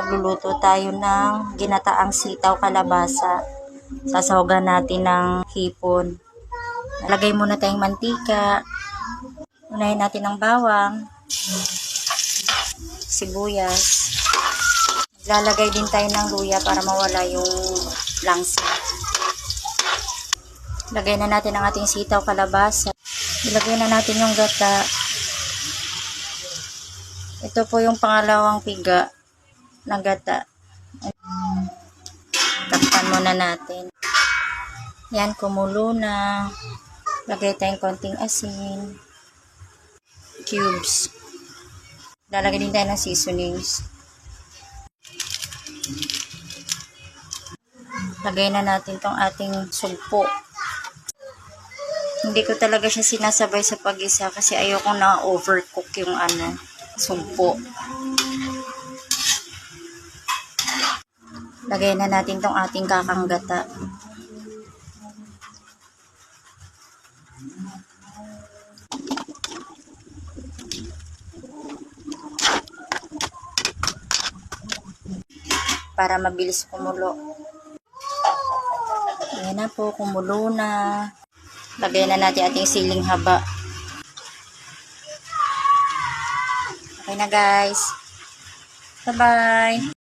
magluluto tayo ng ginataang sitaw kalabasa. Sasawagan natin ng hipon. Lagay muna tayong mantika. Unahin natin ng bawang, sibuyas. Lalagay din tayo ng luya para mawala yung langsa. Lagay na natin ang ating sitaw kalabasa. Ilagay na natin yung gata. Ito po yung pangalawang piga ng gata. Takpan muna natin. Yan, kumulo na. Lagay tayong konting asin. Cubes. Lalagay din tayo ng seasonings. Lagay na natin tong ating sugpo. Hindi ko talaga siya sinasabay sa pag-isa kasi ayoko na overcook yung sugpo. Lagay na natin tong ating kakanggata. Para mabilis kumulo. Ayan na po, kumulo na. Lagay na natin ating siling haba. Okay na guys. Bye-bye.